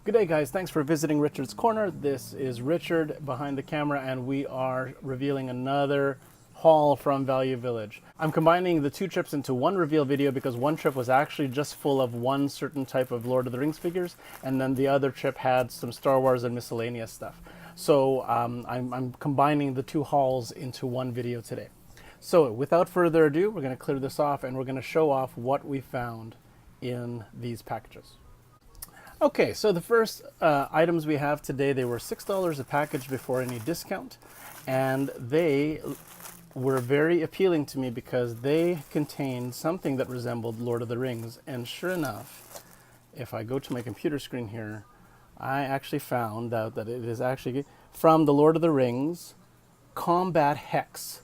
Good day, guys. Thanks for visiting Richard's Corner. This is Richard behind the camera, and we are revealing another haul from Value Village. I'm combining the two trips into one reveal video because one trip was actually just full of one certain type of Lord of the Rings figures, and then the other trip had some Star Wars and miscellaneous stuff. So I'm combining the two hauls into one video today. So without further ado, we're going to clear this off and we're going to show off what we found in these packages. Okay, so the first items we have today, they were $6 a package before any discount, and they were very appealing to me because they contained something that resembled Lord of the Rings, and sure enough, if I go to my computer screen here, I actually found out that it is actually from the Lord of the Rings Combat Hex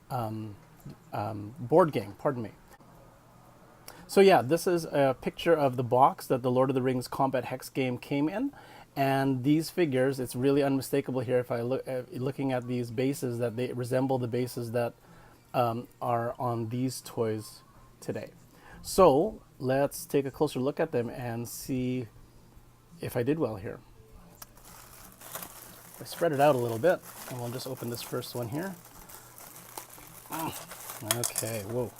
board game, pardon me. So yeah, this is a picture of the box that the Lord of the Rings Combat Hex game came in, and these figures, it's really unmistakable here if I look looking at these bases that they resemble the bases that are on these toys today. So let's take a closer look at them and see if I did well here. I spread it out a little bit, and we'll just open this first one here. Okay, whoa.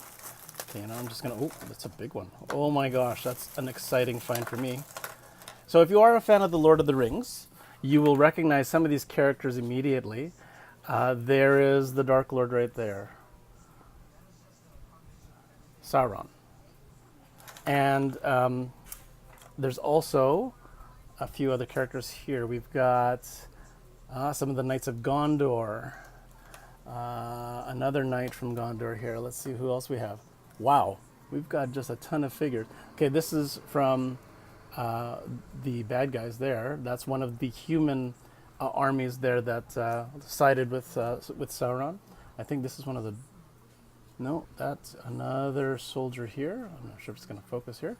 Okay, now I'm just gonna, oh, that's a big one. Oh my gosh, that's an exciting find for me. So if you are a fan of the Lord of the Rings, you will recognize some of these characters immediately. There is the Dark Lord right there. Sauron. And there's also a few other characters here. We've got some of the Knights of Gondor. Another knight from Gondor here. Let's see who else we have. Wow, we've got just a ton of figures. Okay, this is from the bad guys there. That's one of the human armies there that sided with Sauron. I think this is one of the... No, that's another soldier here. I'm not sure if it's going to focus here.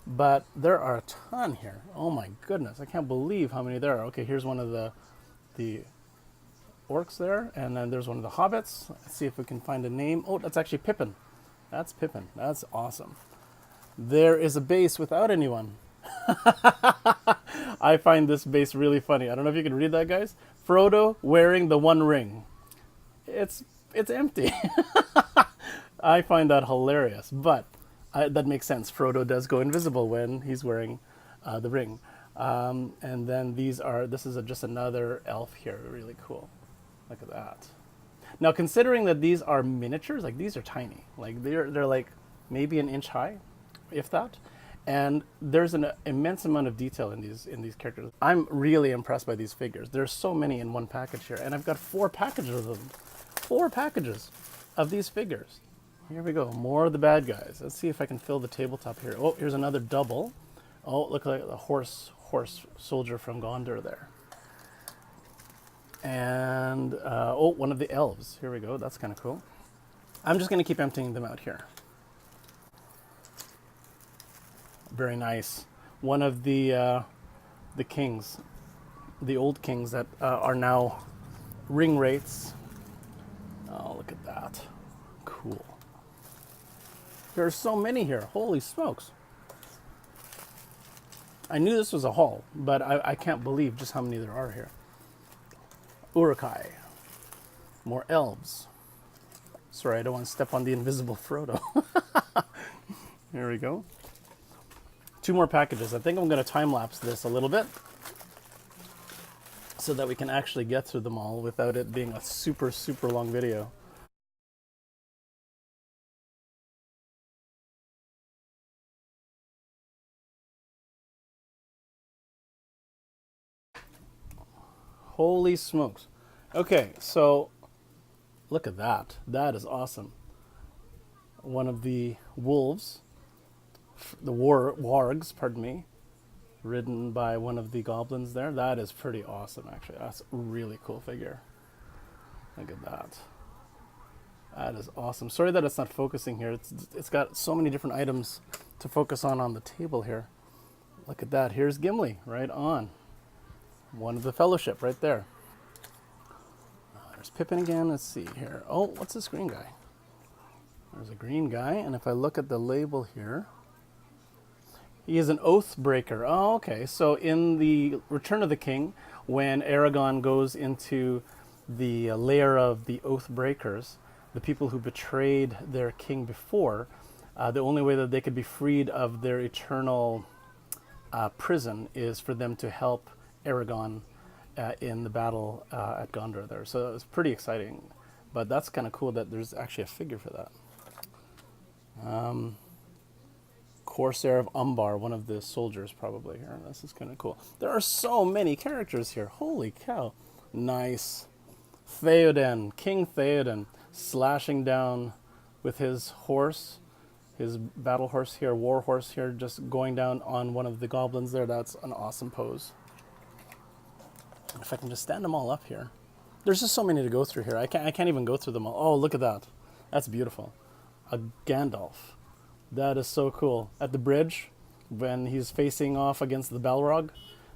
But there are a ton here. Oh my goodness, I can't believe how many there are. Okay, here's one of the orcs there. And then there's one of the hobbits. Let's see if we can find a name. Oh, that's actually Pippin. That's Pippin. That's awesome. There is a base without anyone. I find this base really funny. I don't know if you can read that, guys. Frodo wearing the One Ring. It's empty. I find that hilarious, but that makes sense. Frodo does go invisible when he's wearing the ring. And then this is just another elf here. Really cool. Look at that. Now, considering that these are miniatures, like these are tiny, like they're like maybe an inch high, if that, and there's an immense amount of detail in these characters. I'm really impressed by these figures. There's so many in one package here, and I've got 4 packages of them, 4 packages of these figures. Here we go, more of the bad guys. Let's see if I can fill the tabletop here. Oh, here's another double. Oh, look like the horse soldier from Gondor there. And, oh, one of the elves. Here we go. That's kind of cool. I'm just going to keep emptying them out here. Very nice. One of the kings, the old kings that are now ring wraiths. Oh, look at that. Cool. There are so many here. Holy smokes. I knew this was a haul, but I can't believe just how many there are here. Uruk-hai. More elves. Sorry, I don't want to step on the invisible Frodo. Here we go. 2 more packages. I think I'm going to time-lapse this a little bit so that we can actually get through them all without it being a super, super long video. Holy smokes. Okay, so look at that. That is awesome. One of the wolves, the wargs, pardon me, ridden by one of the goblins there. That is pretty awesome, actually. That's a really cool figure. Look at that. That is awesome. Sorry that it's not focusing here. It's got so many different items to focus on the table here. Look at that. Here's Gimli, right on. One of the Fellowship right there. There's Pippin again. Let's see here. Oh, what's this green guy? There's a green guy, and if I look at the label here, He is an oath breaker. Oh, okay. So in the Return of the King, when Aragon goes into the lair of the oath breakers, the people who betrayed their king before, the only way that they could be freed of their eternal prison is for them to help Aragon in the battle at Gondor there. So it's pretty exciting. But that's kind of cool that there's actually a figure for that. Corsair of Umbar, one of the soldiers probably here. This is kind of cool. There are so many characters here. Holy cow. Nice. Theoden, King Theoden, slashing down with his horse, his battle horse here, war horse here, just going down on one of the goblins there. That's an awesome pose. If I can just stand them all up here. There's just so many to go through here. I can't even go through them all. Oh, look at that. That's beautiful. A Gandalf. That is so cool. At the bridge, when he's facing off against the Balrog,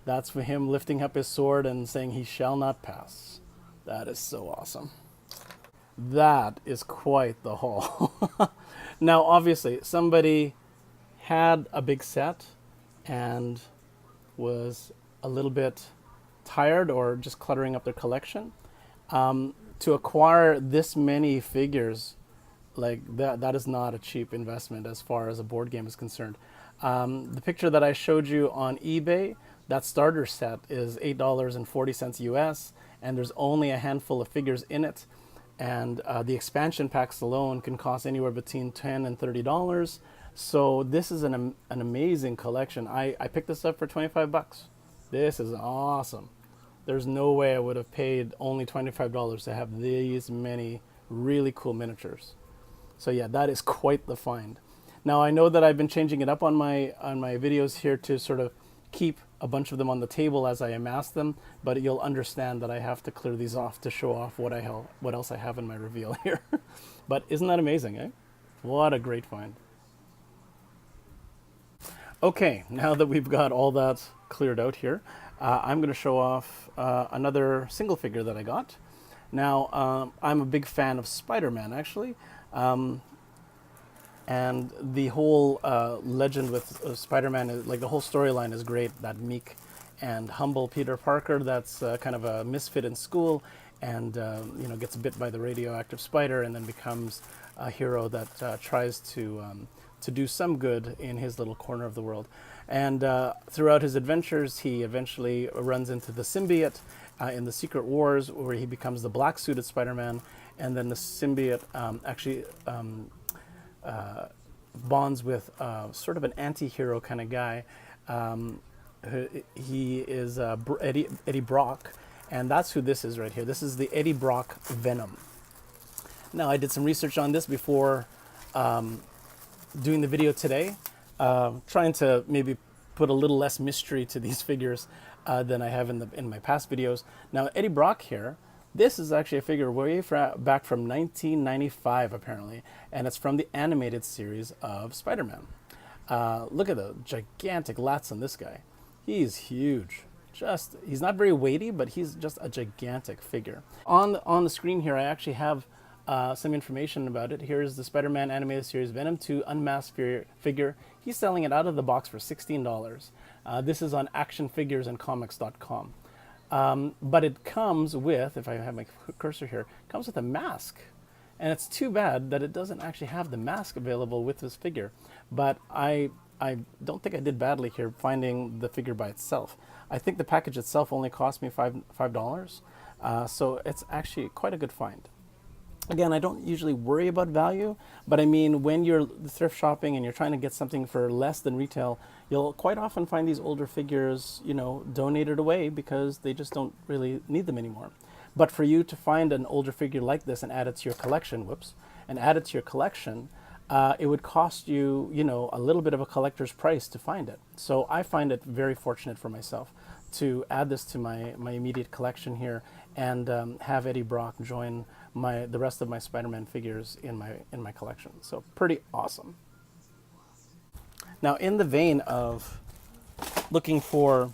that's for him lifting up his sword and saying, "He shall not pass." That is so awesome. That is quite the haul. Now, obviously, somebody had a big set and was a little bit tired or just cluttering up their collection. To acquire this many figures, like that is not a cheap investment as far as a board game is concerned. The picture that I showed you on eBay, that starter set is $8.40 US, and there's only a handful of figures in it. And the expansion packs alone can cost anywhere between $10 and $30. So this is an amazing collection. I picked this up for 25 bucks. This is awesome. There's no way I would have paid only $25 to have these many really cool miniatures. So yeah, that is quite the find. Now I know that I've been changing it up on my videos here to sort of keep a bunch of them on the table as I amass them, but you'll understand that I have to clear these off to show off what else I have in my reveal here. But isn't that amazing, eh? What a great find. Okay, now that we've got all that cleared out here, I'm going to show off another single figure that I got. Now, I'm a big fan of Spider-Man, actually. And the whole legend with Spider-Man, is, like the whole storyline is great. That meek and humble Peter Parker that's kind of a misfit in school and gets bit by the radioactive spider and then becomes a hero that tries to do some good in his little corner of the world. And throughout his adventures, he eventually runs into the symbiote in the Secret Wars, where he becomes the black-suited Spider-Man, and then the symbiote actually bonds with sort of an anti-hero kind of guy. He is Eddie Brock, and that's who this is right here. This is the Eddie Brock Venom. Now, I did some research on this before doing the video today, trying to maybe put a little less mystery to these figures than I have in my past videos. Now, Eddie Brock here, this is actually a figure way back from 1995, apparently, and it's from the animated series of Spider-Man. Look at the gigantic lats on this guy. He's huge. He's not very weighty, but he's just a gigantic figure. On the screen here, I actually have some information about it. Here's the Spider-Man animated series Venom 2 unmasked figure. He's selling it out of the box for $16. This is on actionfiguresandcomics.com. But it comes with, if I have my cursor here, it comes with a mask. And it's too bad that it doesn't actually have the mask available with this figure. But I don't think I did badly here finding the figure by itself. I think the package itself only cost me $5. So it's actually quite a good find. Again, I don't usually worry about value, but I mean, when you're thrift shopping and you're trying to get something for less than retail, you'll quite often find these older figures, donated away because they just don't really need them anymore. But for you to find an older figure like this and add it to your collection, it would cost you, a little bit of a collector's price to find it. So I find it very fortunate for myself to add this to my immediate collection here and have Eddie Brock join the rest of my Spider-Man figures in my collection. So pretty awesome. Now, in the vein of looking for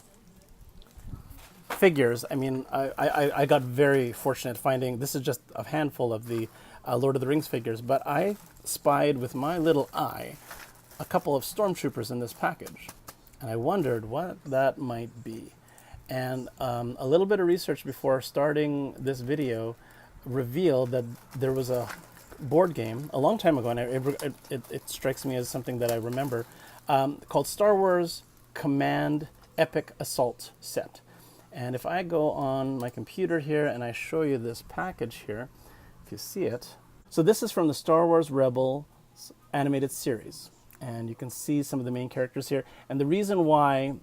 figures, I mean, I got very fortunate finding, this is just a handful of the Lord of the Rings figures, but I spied with my little eye a couple of stormtroopers in this package. And I wondered what that might be. And a little bit of research before starting this video revealed that there was a board game a long time ago, and it strikes me as something that I remember, called Star Wars Command Epic Assault Set. And if I go on my computer here and I show you this package here, if you see it. So this is from the Star Wars Rebels animated series. And you can see some of the main characters here. And the reason why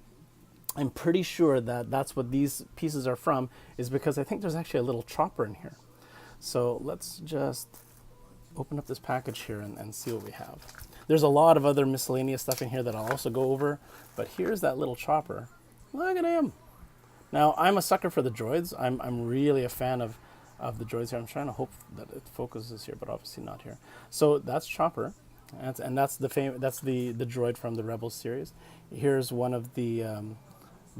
I'm pretty sure that that's what these pieces are from is because I think there's actually a little chopper in here. So let's just open up this package here and see what we have. There's a lot of other miscellaneous stuff in here that I'll also go over, but here's that little chopper. Look at him. Now, I'm a sucker for the droids. I'm really a fan of the droids here. I'm trying to hope that it focuses here, but obviously not here. So that's Chopper. That's the droid from the Rebels series. Here's one of the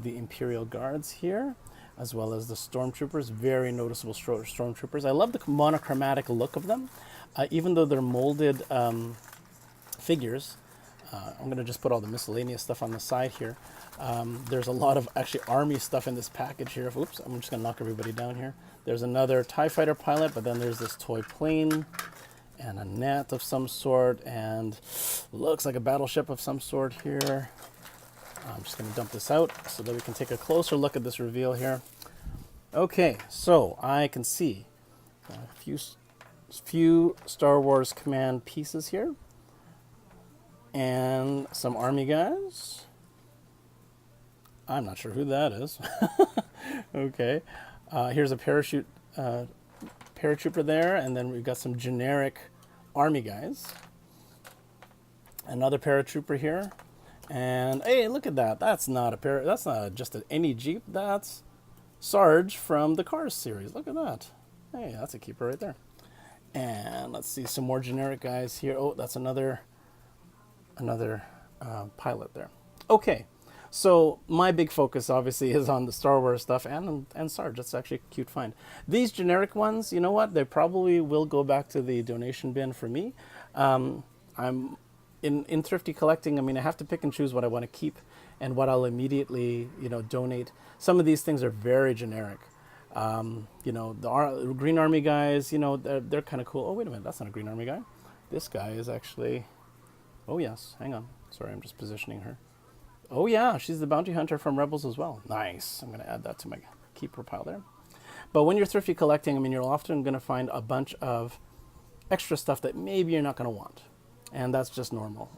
Imperial Guards here, as well as the Stormtroopers. Very noticeable Stormtroopers. I love the monochromatic look of them, even though they're molded figures. I'm going to just put all the miscellaneous stuff on the side here. There's a lot of actually army stuff in this package here. Oops, I'm just going to knock everybody down here. There's another TIE fighter pilot, but then there's this toy plane and a net of some sort, and looks like a battleship of some sort here. I'm just going to dump this out so that we can take a closer look at this reveal here. Okay, so I can see a few Star Wars Command pieces here, and some army guys. I'm not sure who that is. Okay, here's a paratrooper there, and then we've got some generic army guys. Another paratrooper here, and hey, look at that. That's not just any Jeep. That's Sarge from the Cars series. Look at that. Hey, that's a keeper right there. And let's see some more generic guys here. Oh, that's another pilot there. Okay, so my big focus obviously is on the Star Wars stuff and Sarge. That's actually a cute find. These generic ones, you know what? They probably will go back to the donation bin for me. I'm in thrifty collecting. I mean, I have to pick and choose what I want to keep and what I'll immediately, donate. Some of these things are very generic. The Green Army guys, they're kind of cool. Oh, wait a minute, that's not a Green Army guy. This guy is actually. Oh yes, hang on. Sorry, I'm just positioning her. Oh yeah, she's the bounty hunter from Rebels as well. Nice. I'm going to add that to my keeper pile there. But when you're thrifty collecting, I mean, you're often going to find a bunch of extra stuff that maybe you're not going to want. And that's just normal.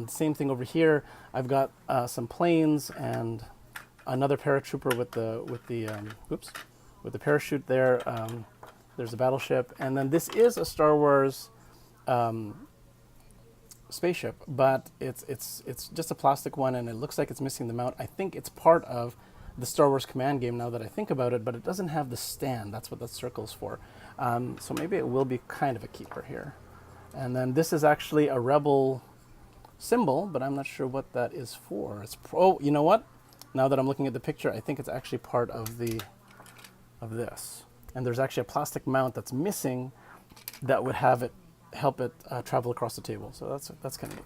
Same thing over here. I've got some planes and another paratrooper with the parachute there. There's a battleship. And then this is a Star Wars spaceship, but it's just a plastic one, and it looks like it's missing the mount. I think it's part of the Star Wars Command game now that I think about it, but it doesn't have the stand. That's what that circle's for. So maybe it will be kind of a keeper here. And then this is actually a Rebel symbol, but I'm not sure what that is for. Oh, you know what? Now that I'm looking at the picture, I think it's actually part of this. And there's actually a plastic mount that's missing that would help it travel across the table. So that's kind of neat.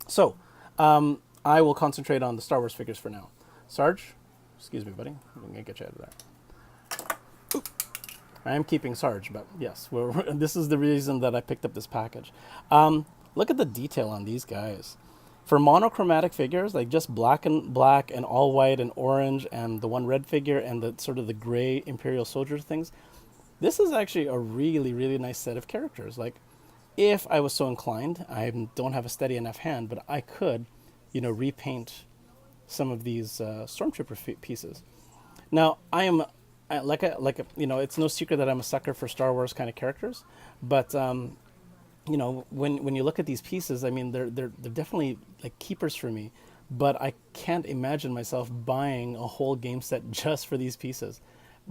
So I will concentrate on the Star Wars figures for now. Sarge, excuse me, buddy. I'm going to get you out of there. Oop. I am keeping Sarge, but yes, this is the reason that I picked up this package. Look at the detail on these guys. For monochromatic figures, like just black and all white and orange and the one red figure and the sort of the gray Imperial soldier things, this is actually a really, really nice set of characters. Like, if I was so inclined, I don't have a steady enough hand, but I could, repaint some of these Stormtrooper pieces. Now, I am, it's no secret that I'm a sucker for Star Wars kind of characters, but when you look at these pieces, I mean, they're definitely like keepers for me. But I can't imagine myself buying a whole game set just for these pieces.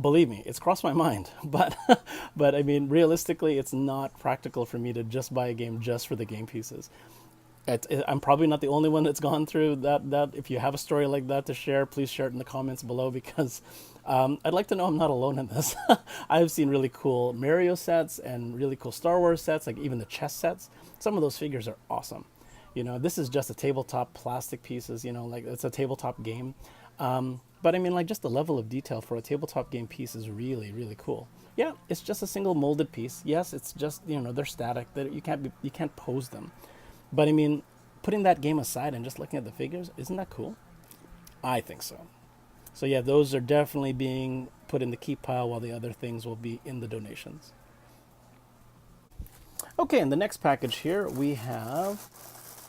Believe me, it's crossed my mind, but I mean, realistically, it's not practical for me to just buy a game just for the game pieces. I'm probably not the only one that's gone through that. If you have a story like that to share, please share it in the comments below, because I'd like to know I'm not alone in this. I've seen really cool Mario sets and really cool Star Wars sets, like even the chess sets. Some of those figures are awesome. You know, this is just a tabletop plastic pieces, you know, like it's a tabletop game. But I mean, like just the level of detail for a tabletop game piece is really, really cool. Yeah, it's just a single molded piece. Yes, it's just, you know, they're static. That you can't pose them. But I mean, putting that game aside and just looking at the figures, isn't that cool? I think so. So yeah, those are definitely being put in the keep pile while the other things will be in the donations. Okay, in the next package here, we have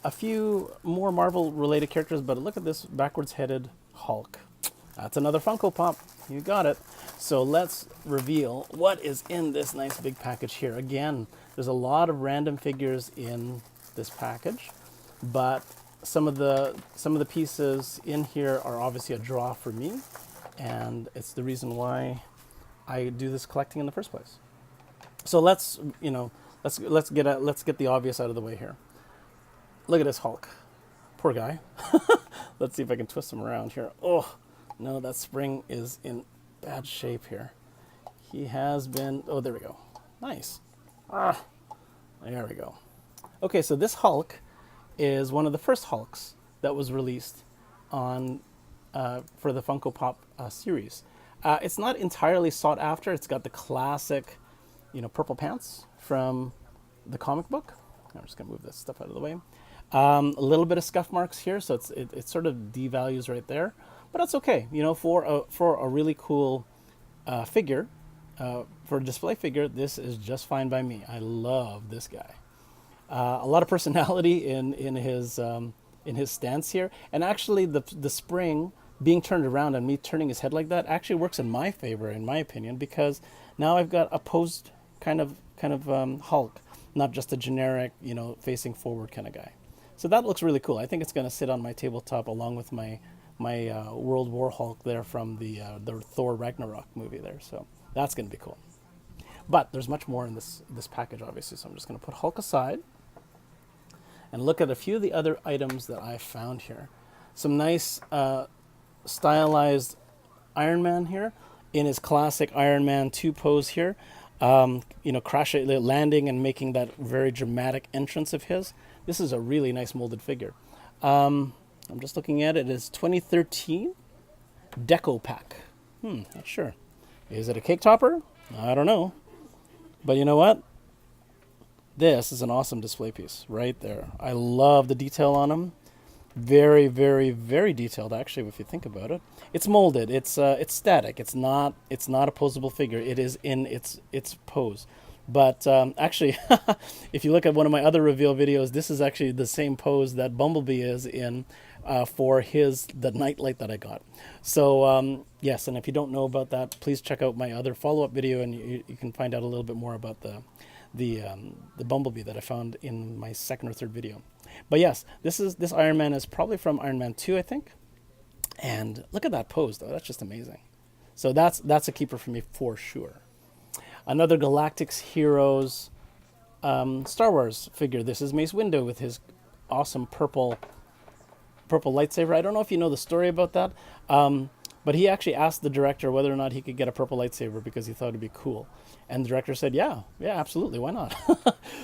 a few more Marvel related characters, but look at this backwards headed Hulk. That's another Funko Pop. You got it. So let's reveal what is in this nice big package here. Again, there's a lot of random figures in this package, but some of the pieces in here are obviously a draw for me, and it's the reason why I do this collecting in the first place. So let's get the obvious out of the way here. Look at this Hulk. Poor guy. Let's see if I can twist him around here. Oh, no, that spring is in bad shape here. He has been, oh, there we go. Nice. Ah, there we go. Okay, so this Hulk is one of the first Hulks that was released on for the Funko Pop series. It's not entirely sought after. It's got the classic, you know, purple pants from the comic book. I'm just gonna move this stuff out of the way. A little bit of scuff marks here, so it sort of devalues right there, but that's okay. You know, for a really cool figure, for a display figure, this is just fine by me. I love this guy. A lot of personality in his stance here, and actually the spring being turned around and me turning his head like that actually works in my favor, in my opinion, because now I've got a posed kind of Hulk, not just a generic, you know, facing forward kind of guy. So that looks really cool. I think it's going to sit on my tabletop along with my World War Hulk there from the Thor Ragnarok movie there. So that's going to be cool. But there's much more in this package, obviously. So I'm just going to put Hulk aside and look at a few of the other items that I found here. Some nice stylized Iron Man here in his classic Iron Man 2 pose here. You know, landing and making that very dramatic entrance of his. This is a really nice molded figure. I'm just looking at it. It's 2013 Deco Pack. Not sure. Is it a cake topper? I don't know. But you know what? This is an awesome display piece right there. I love the detail on him. Very, very, very detailed, actually, if you think about it. It's molded. It's static. It's not a posable figure. It is in its pose. But actually, if you look at one of my other reveal videos, this is actually the same pose that Bumblebee is in for the nightlight that I got. So yes, and if you don't know about that, please check out my other follow-up video, and you can find out a little bit more about the Bumblebee that I found in my second or third video. But yes, this Iron Man is probably from Iron Man 2, I think. And look at that pose, though. That's just amazing. So that's a keeper for me for sure. Another Galactic Heroes Star Wars figure. This is Mace Windu with his awesome purple lightsaber. I don't know if you know the story about that, but he actually asked the director whether or not he could get a purple lightsaber because he thought it'd be cool. And the director said, yeah, absolutely, why not?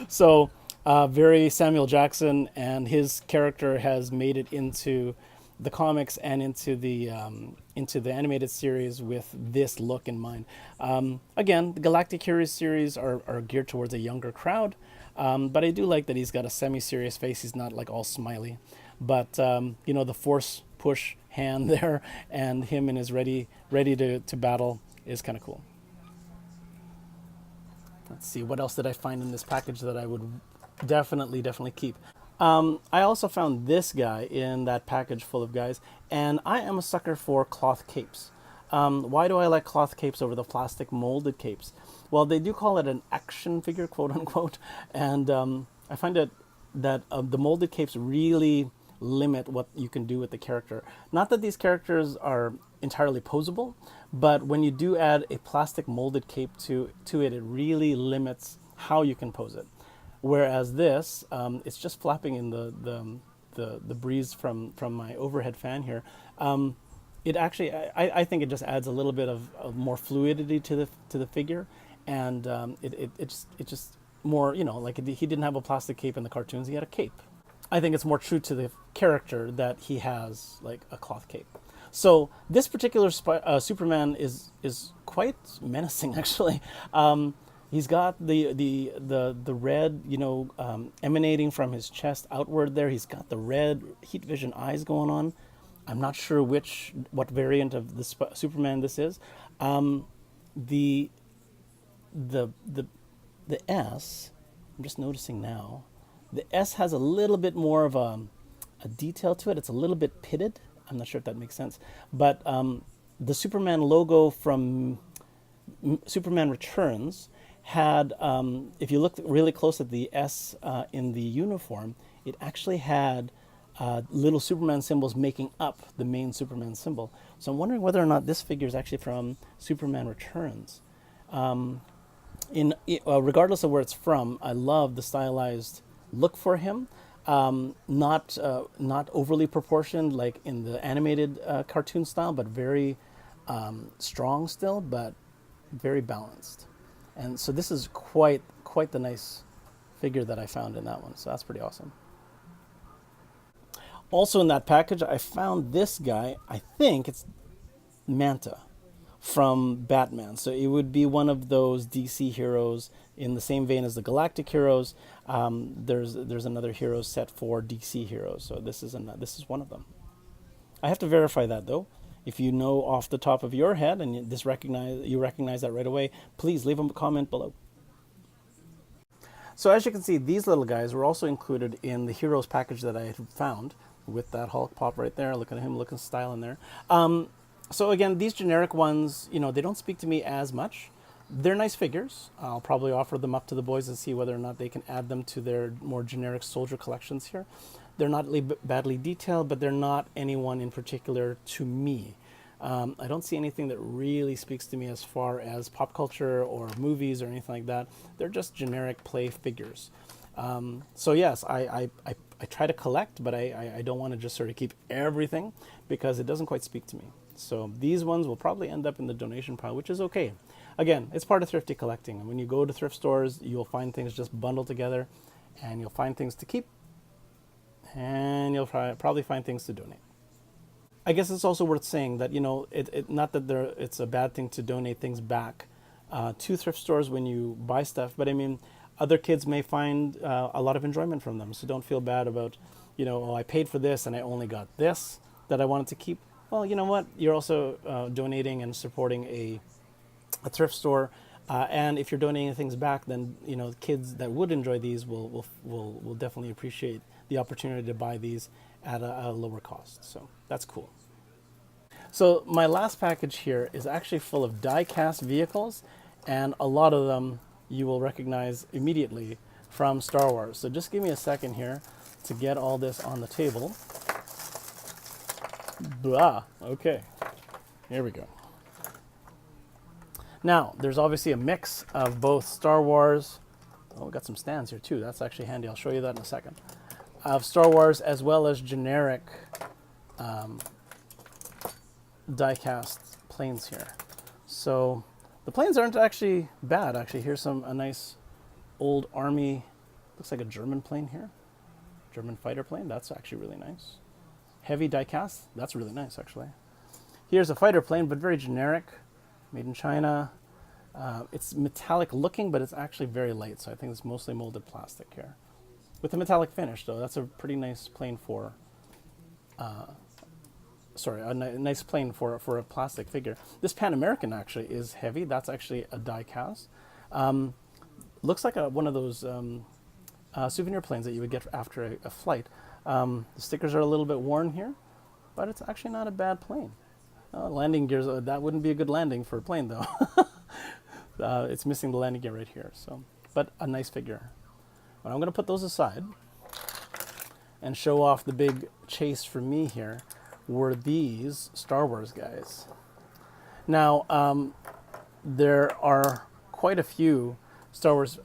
So very Samuel Jackson, and his character has made it into the comics and into the animated series with this look in mind. Again, the Galactic Heroes series are geared towards a younger crowd, but I do like that he's got a semi-serious face. He's not like all smiley, but you know, the force push hand there and him in his ready to battle is kind of cool. Let's see, what else did I find in this package that I would definitely keep? I also found this guy in that package full of guys, and I am a sucker for cloth capes. Why do I like cloth capes over the plastic molded capes? Well, they do call it an action figure, quote unquote, and I find that the molded capes really limit what you can do with the character. Not that these characters are entirely posable, but when you do add a plastic molded cape to it, it really limits how you can pose it. Whereas this, it's just flapping in the breeze from my overhead fan here. It actually, I think it just adds a little bit of more fluidity to the figure, and it just more, you know, like he didn't have a plastic cape in the cartoons; he had a cape. I think it's more true to the character that he has like a cloth cape. So this particular Superman is quite menacing, actually. He's got the red, emanating from his chest outward there. He's got the red heat vision eyes going on. I'm not sure what variant of the Superman this is. The S, I'm just noticing now, the S has a little bit more of a detail to it. It's a little bit pitted. I'm not sure if that makes sense. But the Superman logo from Superman Returns had, if you look really close at the S in the uniform, it actually had little Superman symbols making up the main Superman symbol. So I'm wondering whether or not this figure is actually from Superman Returns. Regardless of where it's from, I love the stylized look for him. Not overly proportioned like in the animated cartoon style, but very strong still, but very balanced. And so this is quite the nice figure that I found in that one. So that's pretty awesome. Also in that package, I found this guy. I think it's Manta from Batman. So it would be one of those DC heroes in the same vein as the Galactic heroes. There's another hero set for DC heroes. So this is one of them. I have to verify that though. If you know off the top of your head and you recognize that right away, please leave a comment below. So as you can see, these little guys were also included in the heroes package that I had found with that Hulk pop right there. Look at him looking style in there. So again, these generic ones, they don't speak to me as much. They're nice figures. I'll probably offer them up to the boys and see whether or not they can add them to their more generic soldier collections here. They're not badly detailed, but they're not anyone in particular to me. I don't see anything that really speaks to me as far as pop culture or movies or anything like that. They're just generic play figures. So yes, I try to collect, but I don't want to just sort of keep everything because it doesn't quite speak to me. So these ones will probably end up in the donation pile, which is okay. Again, it's part of thrifty collecting. When you go to thrift stores, you'll find things just bundled together, and you'll find things to keep, and you'll probably find things to donate. I guess it's also worth saying that, not that it's a bad thing to donate things back to thrift stores when you buy stuff, but I mean, other kids may find a lot of enjoyment from them. So don't feel bad about, I paid for this and I only got this that I wanted to keep. Well, you know what? You're also donating and supporting a thrift store. And if you're donating things back, then, kids that would enjoy these will definitely appreciate the opportunity to buy these at a lower cost. So that's cool. So my last package here is actually full of die-cast vehicles, and a lot of them you will recognize immediately from Star Wars. So just give me a second here to get all this on the table. Blah. Okay, here we go. Now, there's obviously a mix of both Star Wars. Oh, we got some stands here too. That's actually handy. I'll show you that in a second. Of Star Wars as well as generic die-cast planes here. So the planes aren't actually bad. Actually, here's a nice old Army, looks like a German plane here. German fighter plane. That's actually really nice. Heavy die-cast. That's really nice, actually. Here's a fighter plane, but very generic. Made in China. It's metallic looking, but it's actually very light, so I think it's mostly molded plastic here. With a metallic finish, though, that's a pretty nice plane for, nice plane for a plastic figure. This Pan American actually is heavy. That's actually a die cast. Looks like one of those souvenir planes that you would get after a flight. The stickers are a little bit worn here, but it's actually not a bad plane. Landing gears, that wouldn't be a good landing for a plane, though. It's missing the landing gear right here. So, but a nice figure. But I'm going to put those aside and show off the big chase for me here were these Star Wars guys. Now, there are quite a few Star Wars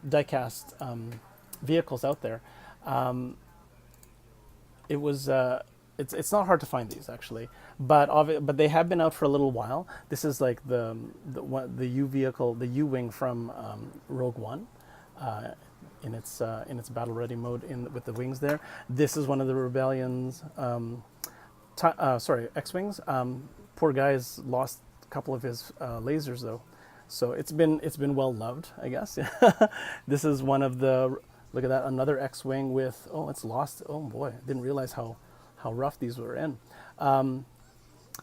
die-cast vehicles out there. It's not hard to find these actually, but they have been out for a little while. This is like the U vehicle, the U-wing from Rogue One. in its battle ready mode with the wings there. This is one of the Rebellion's X-wings. Poor guy's lost a couple of his lasers though, so it's been well loved, I guess. This is one of the, look at that, another X-wing with, oh, it's lost. Oh boy, didn't realize how rough these were in.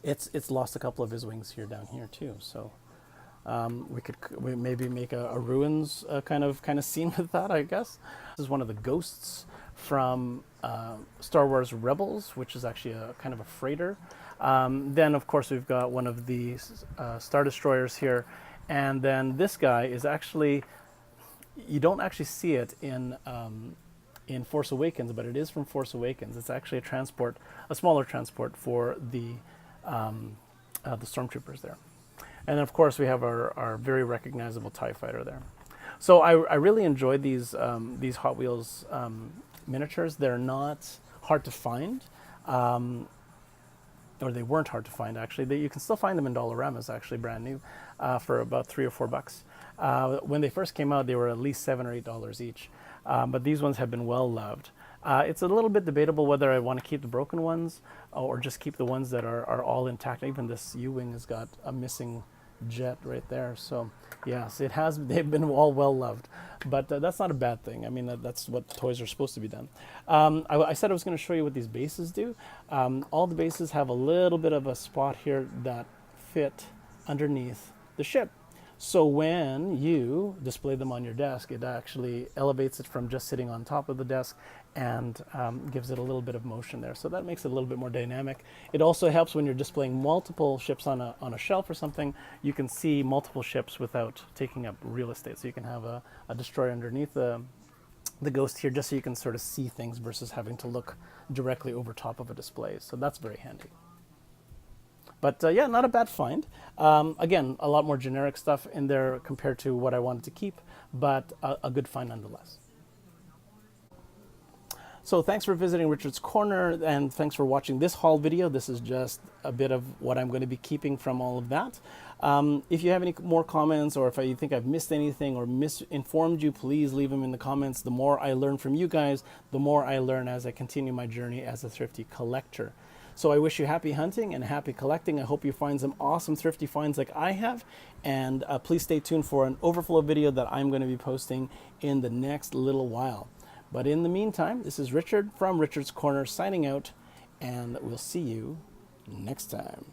It's lost a couple of his wings here down here too. So we maybe make a ruins kind of scene with that, I guess. This is one of the ghosts from Star Wars Rebels, which is actually a kind of a freighter. Then of course we've got one of the Star Destroyers here, and then this guy is actually, you don't actually see it in Force Awakens, but it is from Force Awakens. It's actually a smaller transport for the stormtroopers there. And then of course we have our very recognizable TIE fighter there. So I really enjoyed these Hot Wheels miniatures. They're not hard to find, or they weren't hard to find actually. You can still find them in Dollaramas, actually brand new, for about $3 or $4. When they first came out, they were at least $7 or $8 each. But these ones have been well loved. It's a little bit debatable whether I want to keep the broken ones or just keep the ones that are all intact. Even this U-wing has got a missing jet right there. So yes, they've been all well loved, but that's not a bad thing. I mean, that's what toys are supposed to be done. I said I was going to show you what these bases do. All the bases have a little bit of a spot here that fit underneath the ship. So when you display them on your desk, it actually elevates it from just sitting on top of the desk and gives it a little bit of motion there. So that makes it a little bit more dynamic. It also helps when you're displaying multiple ships on a shelf or something. You can see multiple ships without taking up real estate. So you can have a destroyer underneath the Ghost here, just so you can sort of see things versus having to look directly over top of a display. So that's very handy. But yeah, not a bad find. Again, a lot more generic stuff in there compared to what I wanted to keep, but a good find nonetheless. So thanks for visiting Richard's Corner, and thanks for watching this haul video. This is just a bit of what I'm going to be keeping from all of that. If you have any more comments, or if you think I've missed anything or misinformed you, please leave them in the comments. The more I learn from you guys, the more I learn as I continue my journey as a thrifty collector. So I wish you happy hunting and happy collecting. I hope you find some awesome thrifty finds like I have. And please stay tuned for an overflow video that I'm going to be posting in the next little while. But in the meantime, this is Richard from Richard's Corner signing out, and we'll see you next time.